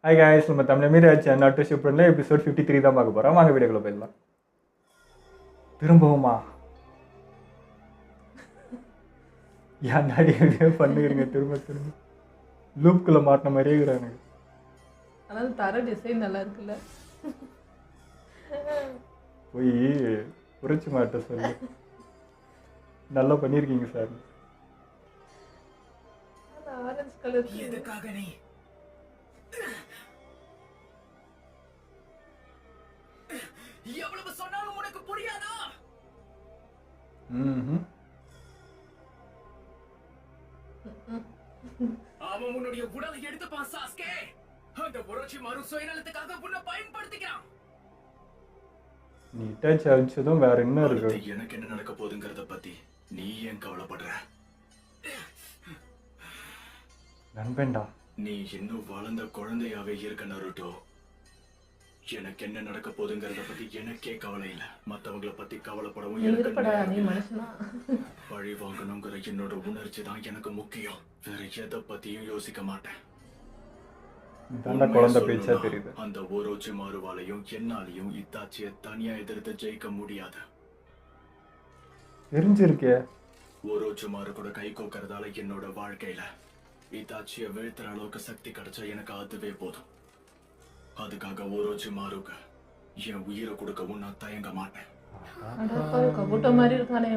Hi guys, நம்ம தமிழ் மீராஜ் நாட்டு ஷிப்ல episode 53 தான் பார்க்க போகிறோம். வாங்க வீடியோக்குள்ள போயிடலாம். திரும்பவுமா ஏன் நாடி பண்ணுகிறீங்க? திரும்ப திரும்ப லூப்குள்ளே மாட்டின மாதிரியே இருக்கிறாங்க. ஆனால் தர டிசைன் நல்லா இருக்குல்ல. போய் புரிச்சு மாட்ட சொல்லு. நல்லா பண்ணியிருக்கீங்க சார். ஆரஞ்சு கலர் எதுக்காக நீ எவ்வளவு சொன்னாலும் உனக்கு புரியாதா? அவன் உன்னுடைய உடலை எடுத்துப்பான் சாஸ்கே. அந்த புரட்சி மறு சுயநலத்துக்காக உன்னை பயன்படுத்திக்கிறான். நீ டச் அடிச்சதும் வேற என்ன இருக்கு? எனக்கு என்ன நடக்க போகுதுங்கிறத பத்தி நீ ஏன் கவலைப்படுற? நண்பன்டா, நீ இன்னும் வளர்ந்த குழந்தையாவே இருக்க நருட்டோ. எனக்கு என்ன நடக்க போகுதுங்கிறத பத்தி எனக்கே கவலை இல்ல. மத்தவங்கள பத்தி கவலைப்படவும் பழி வாங்கணுங்கிற என்னோட உணர்ச்சி தான் எனக்கு முக்கியம். வேற எதை பத்தியும் யோசிக்க மாட்டேன். குழந்தை பேச்சா தெரியுது. அந்த ஓரோச்சி மாறுவாலையும் என்னாலையும் இத்தாச்சியை தனியா எதிர்த்து ஜெயிக்க முடியாது. தெரிஞ்சிருக்கே. ஓரோச்சி மாறு கூட கை கோக்கறதால என்னோட வாழ்க்கையில இத்தாச்சியை வீழ்த்துற அளவுக்கு சக்தி கிடைச்சா எனக்கு அதுவே போதும். அதுக்காக ஓரோச்சி மாறுக என் உயிரை கொடுக்கவும் நான் தயங்க மாட்டேன். கபூட்ட மாதிரி இருக்கானே.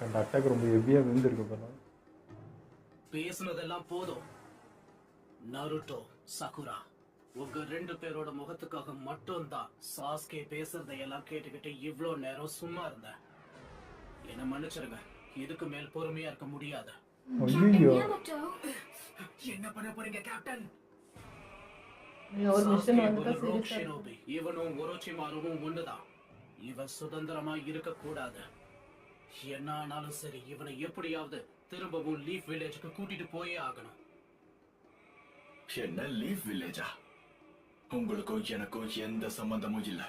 அந்த அட்டாக் ரொம்ப ஹெவியா விழுந்திருக்கு போல. பேசுனதெல்லாம் போதும். நருட்டோ, சகுரா, உங்க ரெண்டு பேரோட முகத்துக்காக மட்டும்தான் சாஸ்கே பேசுறதையெல்லாம் கேட்டுக்கிட்டு இவ்ளோ நேரம் சும்மா இருந்தேன். என்ன மன்னிச்சிருங்க, இதுக்கு மேல் பொறுமையா இருக்க முடியாது. ஐயோ, என்ன பண்ண போறீங்க கேப்டன்? இவனும் ஒரோச்சிமாருவும் ஒண்ணுதான். இவன் சுதந்திரமா இருக்க கூடாது. என்ன ஆனாலும் சரி, இவனை எப்படியாவது திரும்பவும் லீஃப் வில்லேஜுக்கு கூட்டிட்டு போயே ஆகணும். என்ன லீஃப் வில்லேஜா? உங்களுக்கும் எனக்கும் எந்த சம்பந்தமும் இல்ல.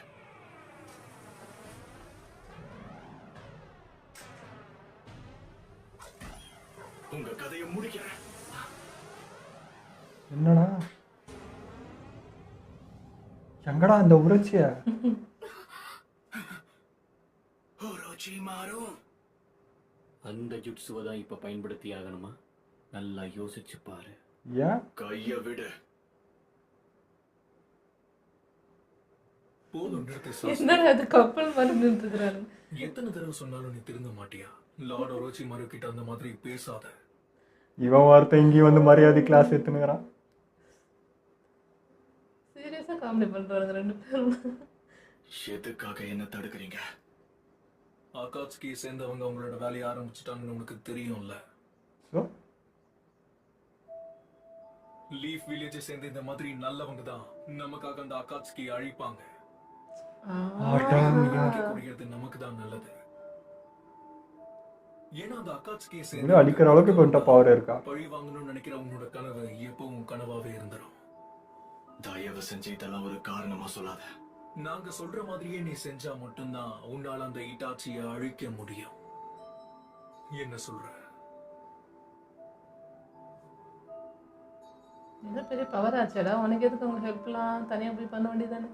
உங்க கதையை முடிக்கிறேன். என்னடா எங்கடா அந்த உரட்சிய? ஓரோச்சிமாரு, அந்த ஜுட்சுவை தான் இப்ப பயன்படுத்தி ஆகணுமா? நல்லா யோசிச்சு பாரு. ஏன் கைய விடு. போதும், என்னடா அது கப்பல் மாதிரி நின்றுறாரு. எத்தனை தடவை சொன்னாலும் நீ திருந்த மாட்டியா? லார்ட் ஒரோச்சி மாரு கிட்ட அந்த மாதிரி பேசாத. இவன் வார்த்தை இங்கே வந்து மரியாதை கிளாஸ் எடுத்துனுங்கிறான். சீரியஸா காமெடி பண்றாங்க ரெண்டு பேரும். எதுக்காக என்ன தடுக்கிறீங்க? அகாட்சுகி சேர்ந்தவங்க அவங்களோட வேலையை ஆரம்பிச்சிட்டாங்கன்னு உனக்கு தெரியும்ல. லீஃப் வில்லேஜை சேர்ந்த இந்த மாதிரி நல்லவங்க தான் நமக்காக அந்த அகாட்சுகி அழிப்பாங்க. குடிக்கிறது நமக்கு தான் நல்லது. ஏன்னா அந்த அகாட்சுகி சேர்ந்து அடிக்கிற அளவுக்கு கொண்ட பவர் இருக்கா. பழி வாங்கணும்னு நினைக்கிற உன்னோட கனவு எப்பவும் கனவாவே இருந்துடும். தயவு செஞ்சு இதெல்லாம் ஒரு காரணமா சொல்லாத. நாங்க சொல்ற மாதிரியே நீ செஞ்சா மட்டும்தான் உன்னால அந்த இட்டாச்சியை அழிக்க முடியும். என்ன சொல்ற? என்ன பெரிய பவர் ஆச்சடா உனக்கு? எதுக்கு அவங்க ஹெல்ப்லாம் தனியா போய் பண்ண வேண்டியதானே?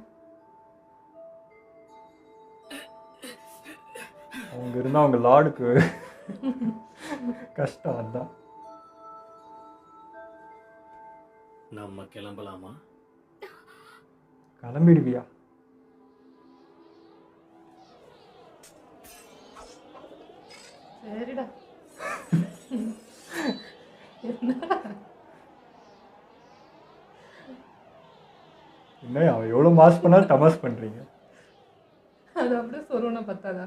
அவங்க இருந்தா அவங்க லார்டுக்கு கஷ்டம். அதான் நம்ம கிளம்பலாமா? கிளம்பிடுவியா? சரிடா. என்ன அவன் எவ்வளவு மாஸ் பண்ணாலும் டமாஸ் பண்றீங்க. அது அப்படியே சொருவனை பத்தாதா?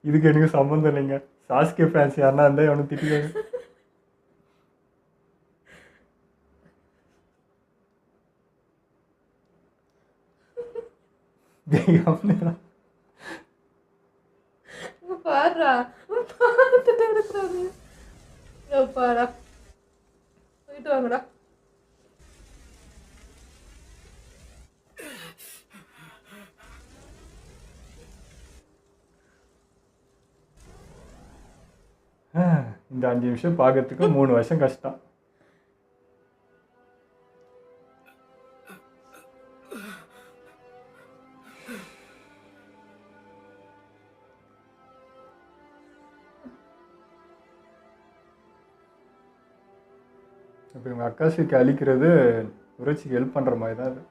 இதுக்கு எனக்கு சம்மந்தம் இல்லைங்க. சாஸ்கே ஃபேன்ஸ் யாருன்னா இருந்தால் அவனுக்கு திட்டுவாங்க. பாருடா பார்த்துட்டு இருக்கிறாரு. எப்பாடா போயிட்டு வாங்கடா. இந்த 5 நிமிஷம் பார்க்கறதுக்கு 3 வருஷம் கஷ்டம். இப்போ இவங்க அக்காசிக்கு அழிக்கிறது உரைச்சிக்கு ஹெல்ப் பண்ணுற மாதிரி தான் அது.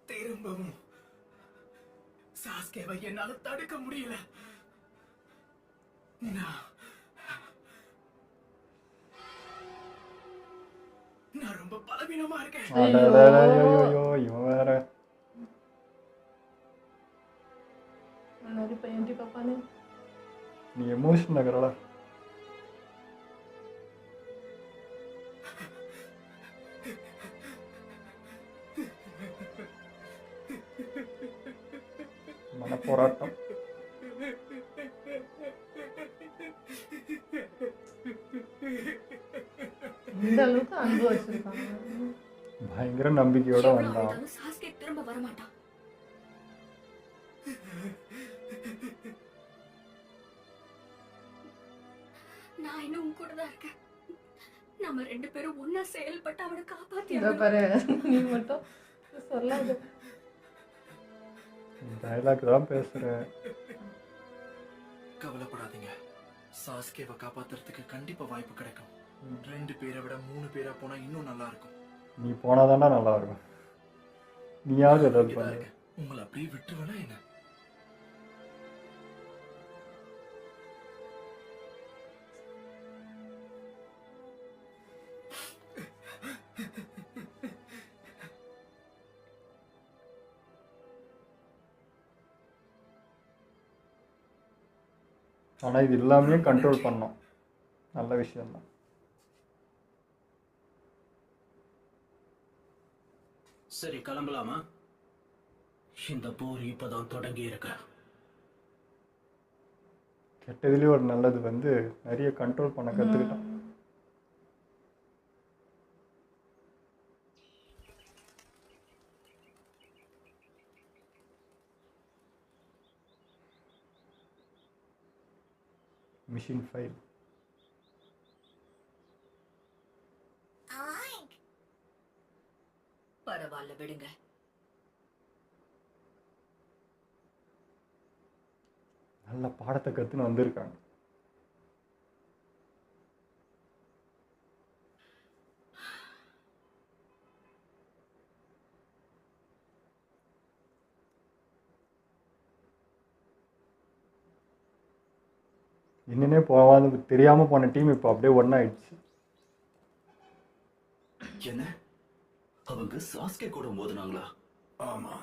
திரும்பவும் சாஸ்கேவை என்னால தடுக்க முடியல. நான் ரொம்ப பலவீனமா இருக்கேன். அடடடடடடடோ, இவன் வேற. முன்னாடி பையன்டி பாப்பானே. நீ எமோஷன் ஆகிறடா. மனப்போராட்டம். இந்த அளவுக்கு அன்பு வச்சிருக்காங்க. பயங்கர நம்பிக்கையோட எவ்வளவு வந்தான். ஆனாலும் சாஸ்கே திரும்ப வரமாட்டான். நான் இன்னும் உன் கூட தான் இருக்கேன். நம்ம 2 பேரும் ஒன்னா செயல்பட்டு அவனை காப்பாத்தி இதை பாரு, நீ மட்டும் சொல்லாது. டைலாக் தான் பேசுகிறேன். கவலைப்படாதீங்க, சாஸ்கேவை காப்பாத்துறதுக்கு கண்டிப்பா வாய்ப்பு கிடைக்கும். 2 பேரை விட 3 பேரா போனா இன்னும் நல்லா இருக்கும். நீ போனாதான்டா நல்லா இருக்கும். நீயாவது ஏதாவது இங்கதான் பண்ணு. இருக்கேன். உங்களை அப்படியே விட்டுருவேனா என்ன? ஆனால் இது எல்லாமே கண்ட்ரோல் பண்ணோம். நல்ல விஷயம்தான். சரி, கிளம்பலாமா? இந்த போர் இப்பதான் தொடங்கி இருக்க. கெட்டதுலேயும் ஒரு நல்லது வந்து நிறைய கண்ட்ரோல் பண்ண கற்றுக்கிட்டோம். Machine file. பரவாயில்ல, விடுங்க. நல்ல பாடத்தை கற்றுன்னு வந்திருக்காங்க. என்னன்னே போகாது தெரியாமல் போன டீம் இப்போ அப்படியே ஒன்றாயிடுச்சு. என்ன, அவங்க சாஸ்கே கூட மோதினாங்களா? ஆமா,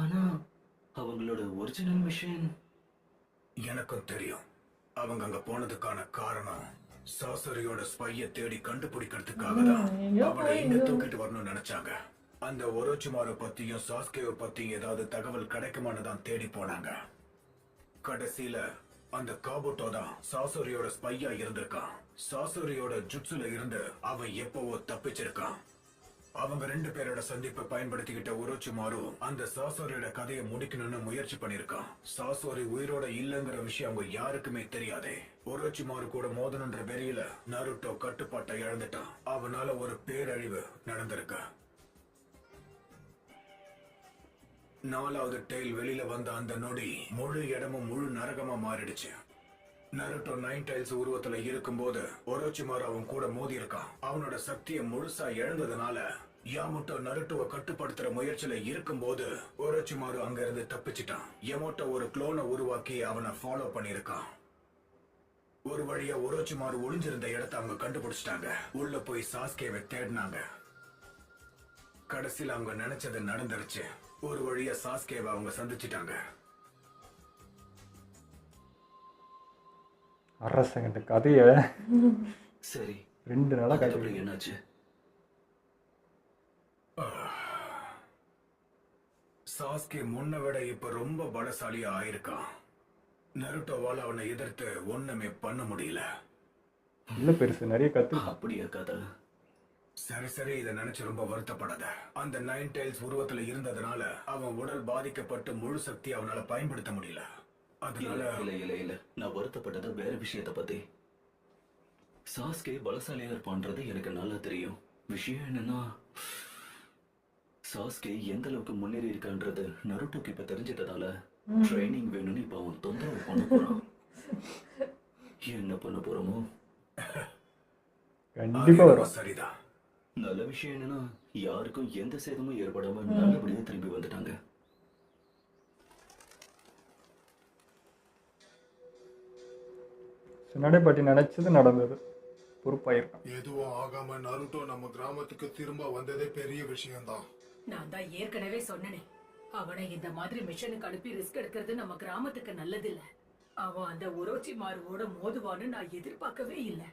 ஆனா அவங்களோட ஒரிஜினல் மிஷன் எனக்கும் தெரியும். அவங்க அங்க போனதுக்கான காரணம் சாசரியோட ஸ்பைய தேடி கண்டுபிடிக்கிறதுக்காக தான். எங்கேயோ அவனை போய் இங்க தூக்கிட்டு வரணும்னு நினைச்சாங்க. அந்த ஒரோச்சிமார பத்தியும் சாஸ்கேவை பத்தியும் ஏதாவது தகவல் கிடைக்குமான்னு தான் தேடி போனாங்க. கடைசியில அந்த காபுட்டோ தான் சாசோரியோட ஸ்பையா இருந்திருக்கான். சாசோரியோட ஜுட்சுல இருந்து அவன் எப்பவோ தப்பிச்சிருக்கான். அவங்க 2 பேரோட சந்திப்பை பயன்படுத்திக்கிட்ட ஒரோச்சிமாரு அந்த சாசோரியோட கதையை முடிக்கணும்னு முயற்சி பண்ணிருக்கான். சாசோரி உயிரோட இல்லங்கிற விஷயம் அவங்க யாருக்குமே தெரியாதே. ஒரோச்சிமாரு கூட மோதனுன்ற வெறியில நருட்டோ கட்டுப்பாட்டை இழந்துட்டான். அவனால ஒரு பேரழிவு நடந்திருக்கு. 4வது டெயில் வெளியில வந்த அந்த நொடி முழு இடமும் முழு நரகமா மாறிடுச்சு. நருட்டோ 9 டைல்ஸ் உருவத்துல இருக்கும்போது ஒரோச்சிமாரு அவன் கூட மோதி இருக்கான். அவனோட சக்தியை முழுசா இழந்ததுனால யாமோட்டோ நருட்டோவை கட்டுப்படுத்துற முயற்சியில இருக்கும்போது ஒரோச்சிமாரு அங்க இருந்து தப்பிச்சிட்டான். யமோட்டோ ஒரு குளோனை உருவாக்கி அவனை ஃபாலோ பண்ணிருக்கான். ஒரு வழியா ஒரோச்சிமாரு ஒளிஞ்சிருந்த இடத்தை அவங்க கண்டுபிடிச்சிட்டாங்க. உள்ள போய் சாஸ்கேவை தேடினாங்க. கடைசியில அவங்க நினைச்சது நடந்துருச்சு. ஒரு வழியா சாஸ்கேவை அவங்க சந்திச்சிட்டாங்க. அரசங்கிட்ட கதையை சரி, 2 நாளாக காட்டி அதுக்கப்புறம் என்னாச்சு? சாஸ்கே முன்ன விட இப்ப ரொம்ப பலசாலியா ஆயிருக்கான். நருட்டோவால அவனை எதிர்த்து ஒண்ணுமே பண்ண முடியல. இல்லை பெருசு நிறைய கற்றுக்கலாம். அப்படியா கதை? சரி சரி, இதை நினைச்சு ரொம்ப வருத்தப்படாத. அந்த 9 டைல்ஸ் உருவத்துல இருந்ததுனால அவன் உடல் பாதிக்கப்பட்டு முழு சக்தி அவனால பயன்படுத்த முடியல. அதனால இல்ல நான் வருத்தப்பட்டது வேற விஷயத்த பத்தி. சாஸ்கே பலசாலியா இருப்பான்றது எனக்கு நல்லா தெரியும். விஷயம் என்னன்னா, சாஸ்கே எந்த அளவுக்கு முன்னேறி இருக்கான்றது நருட்டோக்கு இப்ப தெரிஞ்சிட்டதால ட்ரைனிங் வேணும்னு இப்ப அவன் தொந்தரவு பண்ண போறான். என்ன பண்ண போறோமோ? கண்டிப்பாக வரும். சரிதான். நல்ல விஷயம் என்னன்னா, யாருக்கும் எந்த சேதமும் ஏற்படாம நல்லபடியா திரும்பி வந்துட்டாங்க. சின்னாடே பாட்டி நினைச்சது நடந்தது. பொறுப்பாயிருக்கான். எதுவும் ஆகாம நருட்டோ நம்ம கிராமத்துக்கு திரும்ப வந்ததே பெரிய விஷயம்தான். நான் தான் ஏற்கனவே சொன்னனே, அவனை இந்த மாதிரி மிஷனுக்கு அனுப்பி ரிஸ்க் எடுக்கிறது நம்ம கிராமத்துக்கு நல்லதில்ல. அவன் அந்த உரோச்சி மாறுவோட மோதுவான்னு நான் எதிர்பார்க்கவே இல்லை.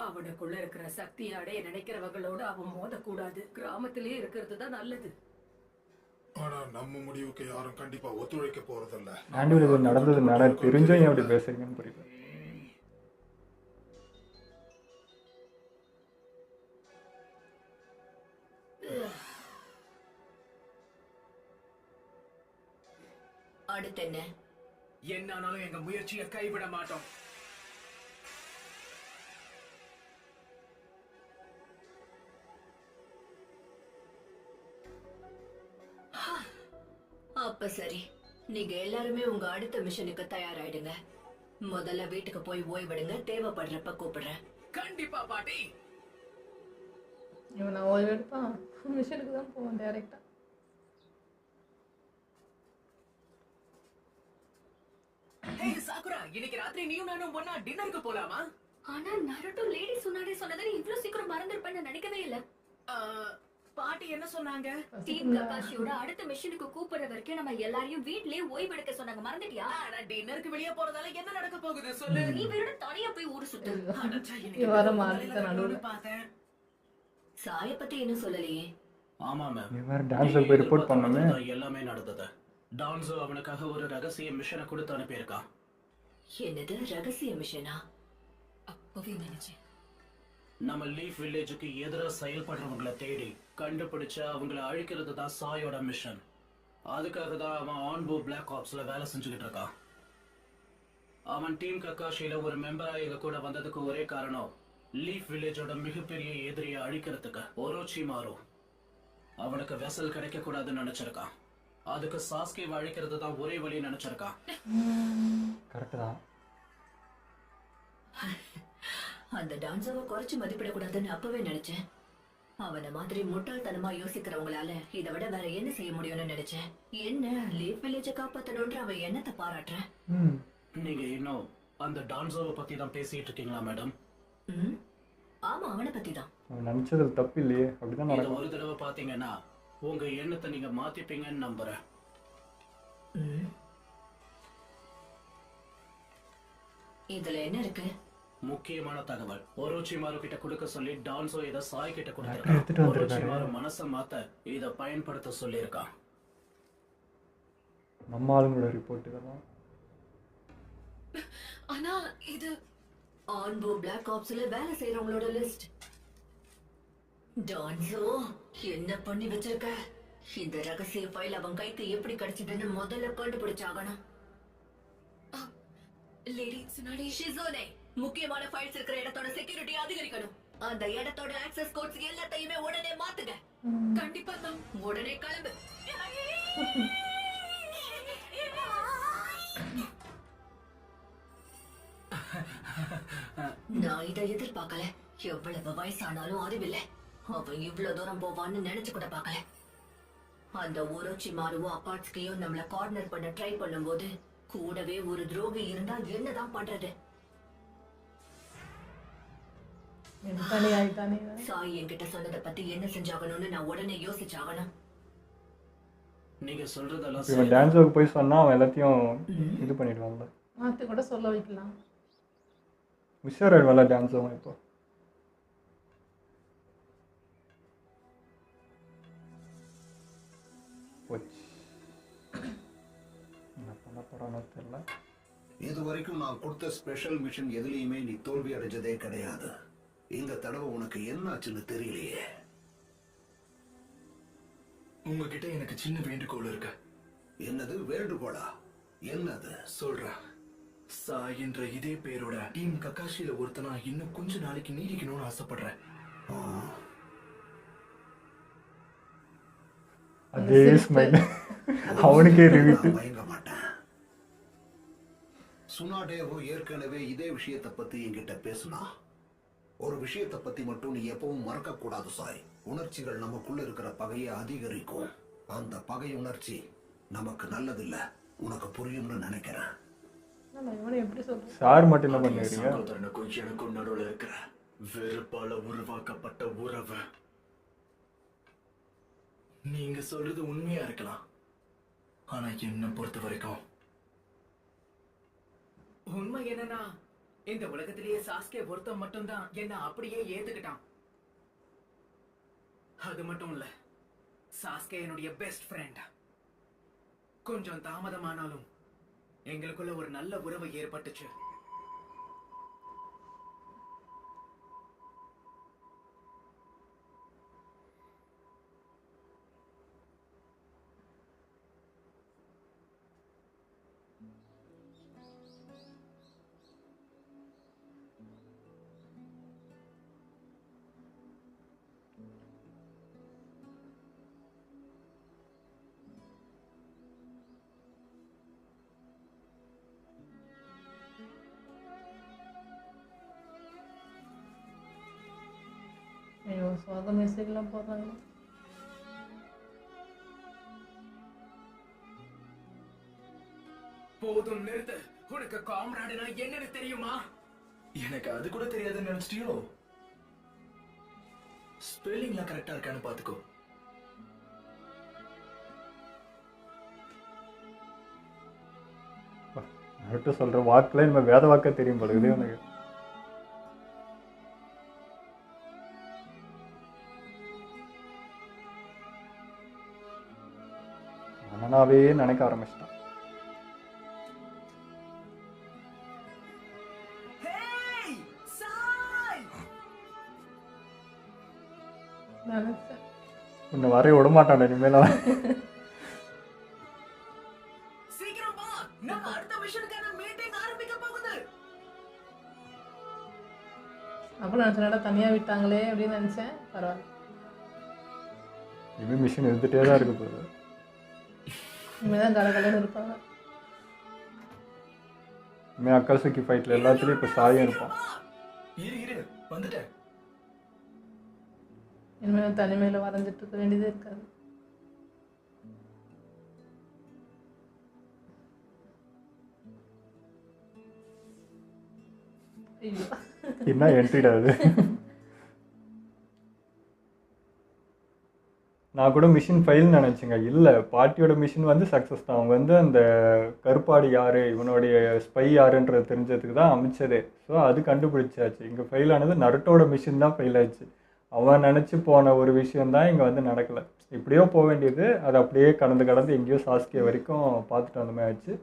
அவனுக்குள்ள இருக்கிற சக்தியை அடைய நினைக்கிறவங்களோட அவன் மோதக்கூடாது. கிராமத்திலே இருக்கிறது தான் நல்லது. ஆனா நம்ம முடிவுக்கு யாரும் கண்டிப்பா ஒத்துழைக்க போறதில்ல. ஆண்டு இது நடந்ததுனால தெரிஞ்சும் ஏன் அப்படி பேசுறீங்கன்னு புரியல. அடுத்து என்ன? என்னானாலும் எங்க முயற்சியை கைவிட மாட்டோம். அப்ப சரி, நீங்க எல்லாருமே உங்க அடுத்த மிஷனுக்கு தயாராயிடுங்க. முதல்ல வீட்டுக்கு போய் ஓய்வெடுங்க. தேவைப்படுறப்ப கூப்பிடுறேன். கண்டிப்பா பாட்டி. இவன் நான் ஓய்வு எடுப்பான், மிஷனுக்கு தான் போவான் டைரெக்டாக. ஏய் சாக்குரா, இன்னைக்கு ராத்திரி நீயும் நானும் ஒண்ணா டின்னருக்கு போலாமா? ஆனா நருட்டோ லேடி சொன்னாடே சொன்னதை நீ இவ்ளோ சீக்கிரம் மறந்துருப்பேன்னு நினைக்கவே இல்ல. பாட்டி என்ன சொன்னாங்க? டீம் ககாஷியோட அடுத்த மிஷனுக்கு கூப்பிடுற வரைக்கும் நம்ம எல்லாரையும் வீட்லயே ஓய்வெடுக்க சொன்னாங்க. மறந்துட்டியா? டின்னருக்கு வெளியே போறதால என்ன நடக்க போகுது சொல்லு. நீ வேற தனியா போய் ஊரு சுத்து. அடச்சா, இன்னைக்கு வர முதல்ல மாதிரி தான் நடக்கணும்னு பார்த்தேன். சாய பத்தி என்ன சொல்லலையே? ஆமா மேம். நீ வேறு டான்ஸுக்கு போய் ரிப்போர்ட் பண்ணணுமே. எல்லாமே நடந்தது. டான்ஸோ அவனுக்காக ஒரு ரகசிய மிஷனை கொடுத்து அனுப்பியிருக்கான். என்னது ரகசிய மிஷனா? அப்பவே நினைச்சேன். நம்ம லீஃப் வில்லேஜுக்கு எதிராக செயல்படுறவங்களை தேடி கண்டுபிடிச்சு அவங்களை அழிக்கிறது தான் சாயோட மிஷன். அதுக்காக தான் அவன் ஆன்போ பிளாக் ஆப்ஸ்ல வேலை செஞ்சுக்கிட்டு இருக்கான். அவன் டீம் கக்காஷியில ஒரு மெம்பரா எங்க கூட வந்ததுக்கு ஒரே காரணம் லீஃப் வில்லேஜோட மிகப்பெரிய எதிரியை அழிக்கிறதுக்கு ஒரோச்சி மாறு. அவனுக்கு வெசல் கிடைக்க கூடாதுன்னு நினைச்சிருக்கான். அதுக்கு சாஸ்கே அழிக்கிறது தான் ஒரே வழி நினைச்சிருக்கான். கரெக்டு தான். அந்த டான்ஸாவை குறைச்சு மதிப்பிடக்கூடாதுன்னு அப்பவே நினைச்சேன். அவனை மாதிரி முட்டாள்தனமா யோசிக்கிறவங்களால இதை விட வேற என்ன செய்ய முடியும்னு நினைச்சேன். என்ன லீஃப் வில்லேஜை காப்பாத்தணும்ன்ற அவன் எண்ணத்தை பாராட்டுறேன். நீங்க இன்னும் அந்த டான்ஸோவை பத்தி தான் பேசிட்டு இருக்கீங்களா மேடம்? ஆமா, அவனை பத்தி தான். அவன் நினச்சது தப்பு இல்லையே, அப்படிதான் இதை நடக்கும். ஒரு தடவை பாத்தீங்கன்னா உங்க எண்ணத்தை நீங்க மாத்திப்பீங்கன்னு நம்புறேன். இதுல என்ன இருக்கு? முக்கியமான தகவல். ஒரோச்சிமாரு கிட்ட கொடுக்க சொல்லி டான்ஸோ இத சாய் கிட்ட எடுத்துட்டு கொடுத்திருக்கான். வந்திருக்காரு. ஒரோச்சிமாரு மனச மாத்த இத பயன்படுத்த சொல்லியிருக்கான். நம்ம ஆளுங்களோட ரிப்போர்ட் இதெல்லாம். ஆனா இது ஆன்போ பிளாக் ஆப்ஸ்ல வேலை செய்யறவங்களோட லிஸ்ட். டான்ஸோ என்ன பண்ணி வச்சிருக்க? இந்த ரகசிய ஃபைல் அவன் கைக்கு எப்படி கிடைச்சதுன்னு முதல்ல கண்டுபிடிச்சாகணும். லேடி சுனாடி ஷிசோனே, முக்கியமான ஃபைல்ஸ் இருக்கிற இடத்தோட செக்யூரிட்டி அதிகரிக்கணும். அந்த இடத்தோட ஆக்சஸ் கோட்ஸ் எல்லாத்தையுமே உடனே மாத்துங்க. கண்டிப்பா தான். உடனே கிளம்பு. நான் இதை எதிர்பார்க்கல. எவ்வளவு வயசானாலும் அறிவில்லை. அவன் இவ்வளவு தூரம் போவான்னு நினைச்சு கூட பார்க்கல. அந்த ஒரோச்சி மாறுவோ அப்பாட்ஸ்கையும் நம்மள கார்னர் பண்ண ட்ரை பண்ணும்போது கூடவே ஒரு துரோகி இருந்தா என்னதான் பண்றது? சாய் என்கிட்ட சொன்னதை பத்தி என்ன செஞ்சாகணும்னு நான் உடனே யோசிச்சாகணும். நீங்க சொல்றதெல்லாம் இவன் டான்ஸுக்கு போய் சொன்னா அவன் எல்லாத்தையும் இது பண்ணிடுவான்ல. மாற்றி கூட சொல்ல வைக்கலாம். உஷாராயிடுவான்ல டான்ஸும் இப்போ. என்ன பண்ண போகிறானோ தெரியல. இது வரைக்கும் நான் கொடுத்த ஸ்பெஷல் மிஷன் எதுலயுமே நீ தோல்வி அடைஞ்சதே கிடையாது. இந்த தடவை உனக்கு என்னாச்சுன்னு தெரியலையே. உங்ககிட்ட எனக்கு சின்ன வேண்டுகோள் இருக்கு. என்னது வேண்டுகோளா? என்னது? சொல்றேன். சாய் என்ற இதே பேரோட டீம் கக்காஷில ஒருத்தனா இன்னும் கொஞ்ச நாளைக்கு நீடிக்கணும்னு ஆசைப்படுறேன். அதே ஸ்மைல் அவனுக்கே ரிவீட்டு. மயங்க மாட்டேன். சுனாடேவோ ஏற்கனவே இதே விஷயத்தை பத்தி என்கிட்ட பேசுனா. ஒரு விஷயத்தை பத்தி மட்டும் நீ எப்பவும் மறக்க கூடாது சாய். உணர்ச்சிகள் நமக்குள்ள இருக்கிற பகையை அதிகரிக்கும். அந்த பகை உணர்ச்சி நமக்கு நல்லதில்ல. உனக்கு புரியும்னு நினைக்கிறேன். இவனை எப்படி சொல்றது? சார் மட்டும் என்ன பண்ணுறீங்க? சகோதரனுக்கும் எனக்கும் நடுவில் இருக்கிற வெறுப்பால உருவாக்கப்பட்ட உறவு. நீங்க சொல்றது உண்மையா இருக்கலாம், ஆனா என்ன பொறுத்த வரைக்கும் உண்மை என்னன்னா இந்த உலகத்திலேயே சாஸ்கே ஒருத்தன் மட்டும்தான் என்ன அப்படியே ஏத்துக்கிட்டான். அது மட்டும் இல்ல, சாஸ்கே என்னுடைய பெஸ்ட் ஃப்ரெண்ட். கொஞ்சம் தாமதமானாலும் எங்களுக்குள்ள ஒரு நல்ல உறவு ஏற்பட்டுச்சு. ஐயோ, சோக மெசேஜ்லாம் போடுறாங்க. போதும் நிறுத்து. உனக்கு காம்ராடுனா என்னன்னு தெரியுமா? எனக்கு அது கூட தெரியாதுன்னு நினைச்சிட்டியோ? ஸ்பெல்லிங்லாம் கரெக்டா இருக்கான்னு பாத்துக்கோ. நருட்டோ சொல்கிற வாக்கில் இனிமேல் வேத வாக்க தெரியும் போல இது எனக்கு. அண்ணனாவே நினைக்க ஆரம்பிச்சிட்டான். நினைச்சேன். உன்னை வரைய விட மாட்டான் இனிமேல். சீக்கிரம் வா, நம்ம அடுத்த மிஷனுக்கான மீட்டிங் ஆரம்பிக்க போகுது. அப்புறம் நினச்சேன் தனியாக விட்டாங்களே அப்படின்னு நினச்சேன். பரவாயில்ல, இனிமேல் மிஷின் இருந்துகிட்டே தான் இருக்க போகுது. இனிமேல் தான் கலகலன்னு இருப்பாங்க. இனிமேல் அக்காசுக்கி ஃபைட்டில் எல்லாத்துலேயும் இப்போ சாயம் இருப்பான். இரு வந்துட்டேன். இனிமேல் தனிமையில் வரைஞ்சிட்டு இருக்க வேண்டியதே இருக்காது. ஐயோ, என்ன என்ட்ரிடாது. நான் கூட மிஷின் ஃபெயில் நினச்சிங்க. இல்லை, பாட்டியோட மிஷின் வந்து சக்ஸஸ் தான். அவங்க வந்து அந்த கருப்பாடு யார், இவனுடைய ஸ்பை யாருன்றது தெரிஞ்சதுக்கு தான் அமைச்சதே. ஸோ அது கண்டுபிடிச்சாச்சு. இங்கே ஃபெயில் ஆனது நருட்டோட மிஷின் தான் ஃபெயில் ஆச்சு. அவன் நினச்சி போன ஒரு விஷயந்தான் இங்கே வந்து நடக்கலை. இப்படியோ போக வேண்டியது அது அப்படியே கடந்து எங்கேயோ சாஸ்கே வரைக்கும் பார்த்துட்டு வந்த மாதிரி ஆச்சு.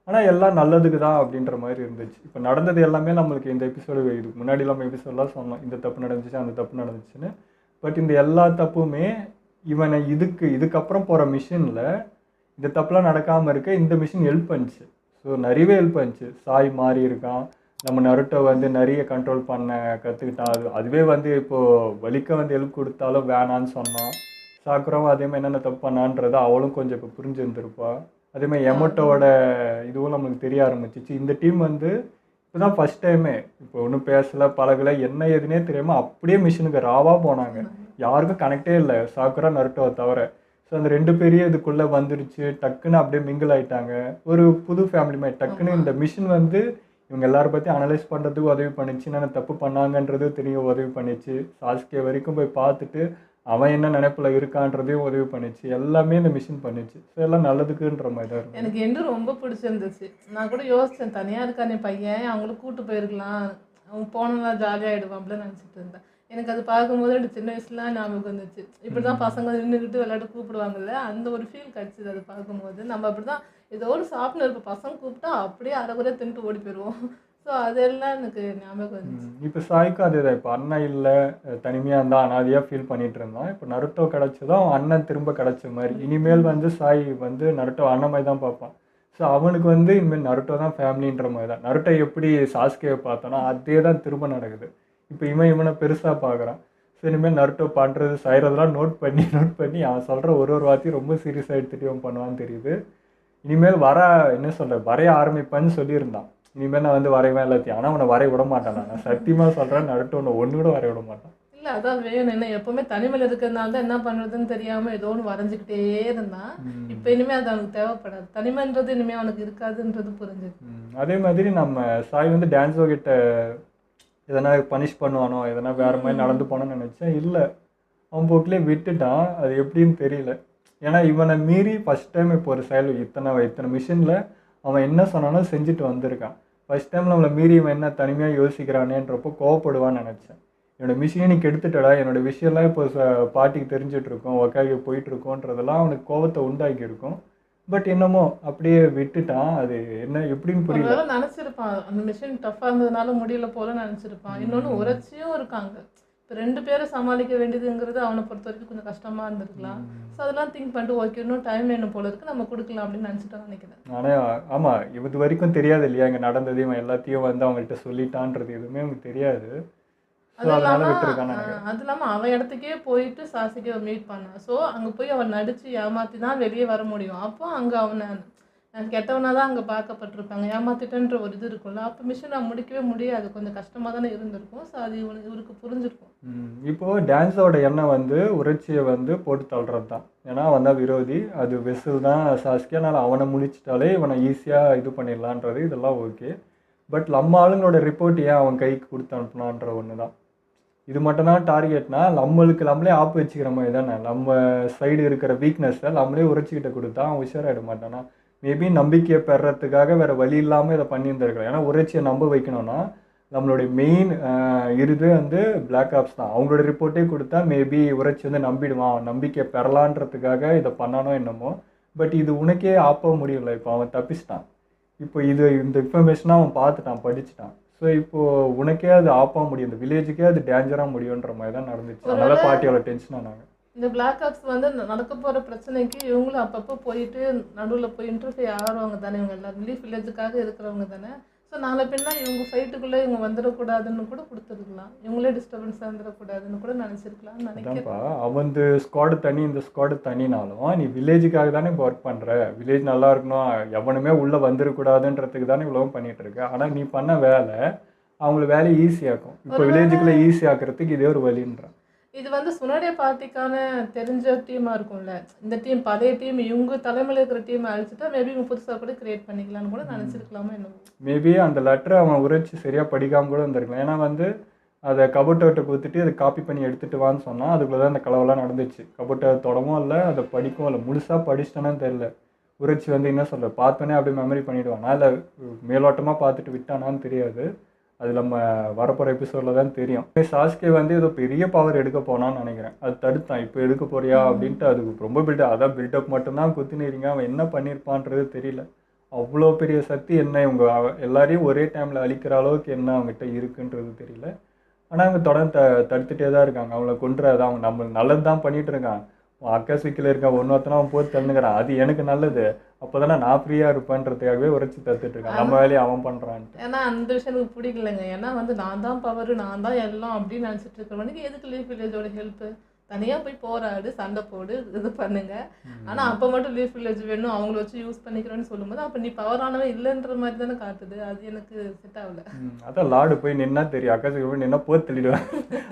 ஆனால் எல்லாம் நல்லதுக்கு தான் அப்படின்ற மாதிரி இருந்துச்சு. இப்போ நடந்தது எல்லாமே நம்மளுக்கு இந்த எபிசோடு, இதுக்கு முன்னாடி இல்லாமல் எபிசோடெலாம் சொன்னோம் இந்த தப்பு நடந்துச்சு அந்த தப்பு நடந்துச்சுன்னு. பட் இந்த எல்லா தப்புமே இவனை இதுக்கப்புறம் போகிற மிஷினில் இந்த தப்புலாம் நடக்காமல் இருக்க இந்த மிஷின் ஹெல்ப் பண்ணிச்சு. ஸோ நிறையவே ஹெல்ப் பண்ணிச்சு. சாய் மாறி இருக்கான், நம்ம நருட்டோ வந்து நிறைய கண்ட்ரோல் பண்ண கற்றுக்கிட்டான். அதுவே வந்து இப்போது வலிக்க வந்து ஹெல்ப் கொடுத்தாலும் வேணான்னு சொன்னான். சாக்குராவும் அதேமாதிரி என்னென்ன தப்பு பண்ணான்றதை அவளும் கொஞ்சம் இப்போ புரிஞ்சுருந்துருப்பா. அதேமாதிரி எமோட்டோட இதுவும் நம்மளுக்கு தெரிய ஆரம்பிச்சிச்சு. இந்த டீம் வந்து இப்போ தான் ஃபஸ்ட் டைமே இப்போ ஒன்றும் பேசலை பழகலை என்ன ஏதுனே தெரியாமல் அப்படியே மிஷினுக்கு ராவாக போனாங்க. யாருக்கும் கனெக்டே இல்லை சாக்குரா நருட்டோவை தவிர. ஸோ அந்த ரெண்டு பேரையும் இதுக்குள்ளே வந்துருச்சு. டக்குன்னு அப்படியே மிங்கிள் ஆகிட்டாங்க. ஒரு புது ஃபேமிலி மாதிரி டக்குன்னு இந்த மிஷின் வந்து இவங்க எல்லாரும் பற்றி அனலைஸ் பண்ணுறதுக்கு உதவி பண்ணிச்சு. என்னென்ன தப்பு பண்ணாங்கன்றது தெரிய உதவி பண்ணிச்சு. சாஸ்கே வரைக்கும் போய் பார்த்துட்டு அவன் என்ன நினைப்பில் இருக்கான்றதையும் உதவி பண்ணிச்சு. எல்லாமே இந்த மிஷின் பண்ணிச்சு. ஸோ எல்லாம் நல்லதுக்குன்ற மாதிரி தான் இருக்கும். எனக்கு என்று ரொம்ப பிடிச்சிருந்துச்சு. நான் கூட யோசித்தேன், தனியாக இருக்கானே பையன், அவங்களும் கூப்பிட்டு போயிருக்கலாம், அவன் போனலாம் ஜாலியாகிடுவான் அப்படின்னு நினச்சிட்டு இருந்தேன். எனக்கு அது பார்க்கும்போது எனக்கு சின்ன வயசுலாம் ஞாபகம் வந்துச்சு. இப்படிதான் பசங்க நின்றுக்கிட்டு விளையாட கூப்பிடுவாங்கல்ல, அந்த ஒரு ஃபீல் கிடைச்சது அது பார்க்கும்போது. நம்ம அப்படிதான் ஏதோ ஒரு சாப்பிட்னு இருப்போம், பசங்க கூப்பிட்டா அப்படியே அரைகுறையா தின்ட்டு ஓடி போயிடுவோம். ஸோ அதெல்லாம் எனக்கு ஞாபகம் வந்துச்சு. இப்போ சாய்க்கும் அதேதான். இப்போ அண்ணன் இல்லை, தனிமையாக இருந்தால் அனாதையாக ஃபீல் பண்ணிட்டு இருந்தான். இப்போ நருட்டோ கிடச்சதும் அவன் அண்ணன் திரும்ப கிடச்ச மாதிரி. இனிமேல் வந்து சாய் வந்து நருட்டோ அண்ணன் மாதிரி தான் பார்ப்பான். ஸோ அவனுக்கு வந்து இனிமேல் நருட்டோ தான் ஃபேமிலின்ற மாதிரி தான். நருட்டோ எப்படி சாஸ்கேவை பார்த்தானோ அதே தான் திரும்ப நடக்குது. இப்போ இவனை பெருசாக பார்க்குறான். ஸோ இனிமேல் நருட்டோ பண்ணுறது செய்கிறதெல்லாம் நோட் பண்ணி அவன் சொல்கிற ஒரு வார்த்தையும் ரொம்ப சீரியஸாக எடுத்துகிட்டு அவன் பண்ணுவான்னு தெரியுது. இனிமேல் என்ன சொல்கிற வரைய ஆரம்பிப்பான்னு சொல்லியிருந்தான். இனிமேல் நான் வந்து வரைவேன் எல்லாத்தையும். ஆனால் அவனை வரைய விட மாட்டான். நான் சத்தியமாக சொல்கிறேன், நருட்டோ ஒன்று கூட வரைய விட மாட்டான். இல்லை அதான் வேணும். என்ன எப்பவுமே தனிமையில் இருக்கிறதுனால தான் என்ன பண்ணுறதுன்னு தெரியாமல் ஏதோ ஒன்று வரைஞ்சிக்கிட்டே இருந்தான். இப்போ இனிமேல் அது அவனுக்கு தேவைப்படாது. தனிமைன்றது இனிமேல் அவனுக்கு இருக்காதுன்றது புரிஞ்சுது. அதே மாதிரி நம்ம சாய் வந்து டான்ஸோ கிட்ட எதனா பனிஷ் பண்ணுவானோ, எதனா வேறு மாதிரி நடந்து போனோன்னு நினச்சேன். இல்லை, அவன் போக்கிலே விட்டுட்டான். அது எப்படின்னு தெரியல. ஏன்னா இவனை மீறி ஃபஸ்ட் டைம் இப்போ ஒரு செயல் இத்தனை மிஷினில் அவன் என்ன சொன்னானோ செஞ்சுட்டு வந்திருக்கான். ஃபஸ்ட் டைம் நம்மளை மீறி இவன் என்ன தனிமையாக யோசிக்கிறானேன்றப்போ கோவப்படுவான்னு நினச்சேன். என்னோடய மிஷினை நீ கெடுத்துட்டடா, என்னோடய விஷயம்லாம் இப்போ பாட்டிக்கு தெரிஞ்சிட்ருக்கோம், ஒக்காகி போயிட்டுருக்கோன்றதெல்லாம் அவனுக்கு கோவத்தை உண்டாக்கி இருக்கும். பட் என்னமோ அப்படியே விட்டுட்டான். அது என்ன எப்படின்னு புரியல. நினச்சிருப்பான் அந்த மிஷின் டஃப்பாக இருந்ததுனால முடியல போல நினச்சிருப்பான். இன்னொன்று உரைச்சியும் இருக்காங்க. இப்போ 2 பேரும் சமாளிக்க வேண்டியதுங்கிறது அவனை பொறுத்த வரைக்கும் கொஞ்சம் கஷ்டமாக இருந்திருக்கலாம். ஸோ அதெல்லாம் திங்க் பண்ணிட்டு ஓகே இன்னும் டைம் வேணும் போல இருக்கு, நம்ம கொடுக்கலாம் அப்படின்னு நினச்சிட்டு நினைக்கிறேன். ஆனால் ஆமாம், இது வரைக்கும் தெரியாது இல்லையா இங்கே நடந்தது. இவன் எல்லாத்தையும் வந்து அவங்கள்ட்ட சொல்லிட்டான்றது எதுவுமே அவங்களுக்கு தெரியாது. அது இல்லாமல் அவன் இடத்துக்கே போயிட்டு சாசிக்கை மீட் பண்ணான். ஸோ அங்கே போய் அவன் நடித்து ஏமாற்றி தான் வெளியே வர முடியும். அப்போ அங்கே அவனை கெட்டவனாக தான் அங்கே பார்க்கப்பட்டிருப்பாங்க. ஏமாத்திட்டன்ற ஒரு இது இருக்கும்ல. அப்போ மிஷன் நான் முடிக்கவே முடியாது, கொஞ்சம் கஷ்டமாக தானே இருந்திருக்கும். ஸோ அது இவருக்கு புரிஞ்சிருக்கும். இப்போது டான்ஸோட எண்ணம் வந்து உரைச்சியை வந்து போட்டு தள்ளுறது தான். ஏன்னா அவன் தான் விரோதி, அது வெசில் தான் சாஸ்கி. அதனால் அவனை முடிச்சிட்டாலே இவனை ஈஸியாக இது பண்ணிடலான்றது இதெல்லாம் ஓகே. பட் நம்ம ஆளுங்களோட ரிப்போர்ட் ஏன் அவன் கைக்கு கொடுத்து அனுப்புனான்ற ஒன்று தான். இது மட்டும்தான் டார்கெட்னா நம்மளே ஆப்பு வச்சுக்கிற மாதிரி தானே. நம்ம சைடு இருக்கிற வீக்னஸை நம்மளே உரைச்சிக்கிட்ட கொடுத்தா அவன் உஷாராகிட மாட்டானா. மேபி நம்பிக்கையை பெறத்துக்காக வேறு வழி இல்லாமல் இதை பண்ணியிருந்திருக்கலாம். ஏன்னா உரைச்சியை நம்ப வைக்கணும்னா நம்மளுடைய மெயின் இது வந்து பிளாக் ஆப்ஸ் தான். அவங்களோட ரிப்போர்ட்டே கொடுத்தா மேபி உரைச்சி வந்து நம்பிடுவான், நம்பிக்கையை பெறலான்றதுக்காக இதை பண்ணானோ என்னமோ. பட் இது உனக்கே ஆப்ப முடியல. இப்போ அவன் தப்பிச்சிட்டான். இப்போ இந்த இன்ஃபர்மேஷனாக அவன் பார்த்துட்டான், படிச்சுட்டான். ஸோ இப்போது உனக்கே அது ஆப்பா முடியும், இந்த வில்லேஜுக்கே அது டேஞ்சராக முடியுன்ற மாதிரி தான் நடந்துச்சு. அதனால பாட்டியோட டென்ஷன் ஆனாங்க. இந்த பிளாக் ஆப்ஸ் வந்து நடக்க போகிற பிரச்சனைக்கு இவங்களும் அப்பப்போ போயிட்டு நடுவில் போய் இன்டர்ஃபியர் ஆகிறவங்க தானே. இவங்க எல்லாம் ரிலீஃப் வில்லேஜுக்காக இருக்கிறவங்க தானே. ஸோ நாளை பின்னா இவங்க ஃபைட்டுக்குள்ளே இவங்க வந்துடக்கூடாதுன்னு கூட கொடுத்துருக்கலாம். இவங்களே டிஸ்டர்பன்ஸாக வந்துடக்கூடாதுன்னு கூட நினச்சிருக்கலாம்னு நினைக்கிறேன். அவன் ஸ்குவாடு தனி, இந்த ஸ்குவாடு தனினாலும் நீ வில்லேஜுக்காக தானே இப்போ ஒர்க் பண்ணுற. வில்லேஜ் நல்லா இருக்கணும், எவனுமே உள்ளே வந்துடக்கூடாதுன்றதுக்கு தானே இவ்வளோ பண்ணிகிட்டு இருக்க. ஆனால் நீ பண்ண வேலை அவங்களுக்கு வேலையை ஈஸியாக்கும். இப்போ வில்லேஜுக்குள்ளே ஈஸியாக்கிறதுக்கு இதே ஒரு வழின்றான். இது வந்து சுனடே பார்ட்டிக்கான தெரிஞ்ச டீமாக இருக்கும்ல. இந்த டீம் பழைய டீம் இவங்க தலைமையில் இருக்கிற டீமை அழிச்சுட்டா மேபி இவங்க புதுசாக கூட கிரியேட் பண்ணிக்கலாம்னு கூட நினச்சிருக்கலாமா என்னமோ. மேபி அந்த லெட்டரை அவன் உரைச்சி சரியாக படிக்காமல் கூட இருந்திருக்கலாம். ஏன்னா வந்து அதை கபோட்டோட்ட கொடுத்துட்டு அதை காப்பி பண்ணி எடுத்துகிட்டு வான்னு சொன்னால் அதுக்குள்ளே தான் அந்த கலவெல்லாம் நடந்துச்சு. கபோட்டை தொடவும் இல்லை, அதை படிக்கவும் இல்லை. முழுசாக படிச்சிட்டானு தெரில. உரைச்சி வந்து என்ன சொல்கிற பார்த்தோன்னே அப்படியே மெமரி பண்ணிவிடுவானா இல்லை மேலோட்டமாக பார்த்துட்டு விட்டானான்னு தெரியாது. அது நம்ம வரப்போகிற எபிசோடில் தான் தெரியும். சாஸ்கே வந்து ஏதோ பெரிய பவர் எடுக்க போனான்னு நினைக்கிறேன். அது தடுத்தான். இப்போ எடுக்க போறியா அப்படின்ட்டு அதுக்கு ரொம்ப அதான் பில்டப் மட்டும்தான் குத்தினீங்க. அவன் என்ன பண்ணியிருப்பான்றது தெரியல. அவ்வளோ பெரிய சக்தி என்ன இவங்க எல்லாரையும் ஒரே டைமில் அழிக்கிற அளவுக்கு என்ன அவங்ககிட்ட இருக்குன்றது தெரியல. ஆனால் அவங்க தொடர்ந்து தடுத்துட்டே தான் இருக்காங்க. அவங்கள கொண்டுறது அவங்க நம்ம நல்லது தான் பண்ணிகிட்டு இருக்கான். அக்கா சிக்கில் இருக்கான், ஒன்றொருத்தனா அவன் போட்டு தள்ளுங்கிறான். அது எனக்கு நல்லது, அப்போ தானே நான் ஃப்ரீயாக இருப்பேன்றதுக்காகவே உரைச்சி தத்துட்டு இருக்கான். நம்ம வேலையை அவன் பண்ணுறான்ட்டு. ஏன்னா அந்த விஷயம் எனக்கு பிடிக்கலைங்க. ஏன்னா வந்து நான் தான் பவர், நான் தான் எல்லாம் அப்படின்னு நினச்சிட்டு இருக்கிறவனுக்கு எதுக்கு லீஃப் வில்லேஜோட ஹெல்ப்பு? தனியாக போய் போராடு, சண்டை போடு, இது பண்ணுங்க. ஆனால் அப்போ மட்டும் லீஃப் வில்லேஜ் வேணும், அவங்கள வச்சு யூஸ் பண்ணிக்கிறேன்னு சொல்லும்போது அப்போ நீ பவரானவன் இல்லைன்ற மாதிரி தானே காட்டுது. அது எனக்கு செட் ஆகல. அதான் லாடு போய் நின்னா தெரியும், அக்காசுக்கு போய் நின்னா போய் தள்ளிடுவேன்.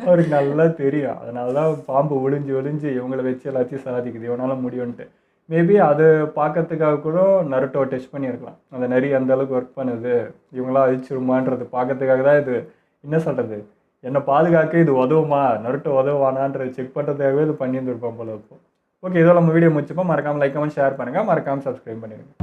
அவருக்கு நல்லா தெரியும். அதனால தான் பாம்பு ஒளிஞ்சு இவங்கள வச்சு எல்லாத்தையும் சாதிக்குது, இவனால முடியும்ன்ட்டு. மேபி அது பார்க்கறதுக்காக கூட நருட்டோ டெஸ்ட் பண்ணியிருக்கலாம். அந்த நிறைய அந்த அளவுக்கு ஒர்க் பண்ணுது, இவங்களாம் அழிச்சிருமான்றது பார்க்கறதுக்காக தான் இது என்ன சொல்கிறது, என்னை பாதுகாக்க இது உதவுமா, நருட்டோ உதவுவானான்றது செக் பண்ணுறதுக்காகவே இது பண்ணியிருந்துருப்போம் போல இருக்கும். ஓகே, இதோ நம்ம வீடியோ முடிச்சுப்போம். மறக்காமல் லைக் கமெண்ட் ஷேர் பண்ணுங்கள், மறக்காமல் சப்ஸ்கிரைப் பண்ணிடுங்க.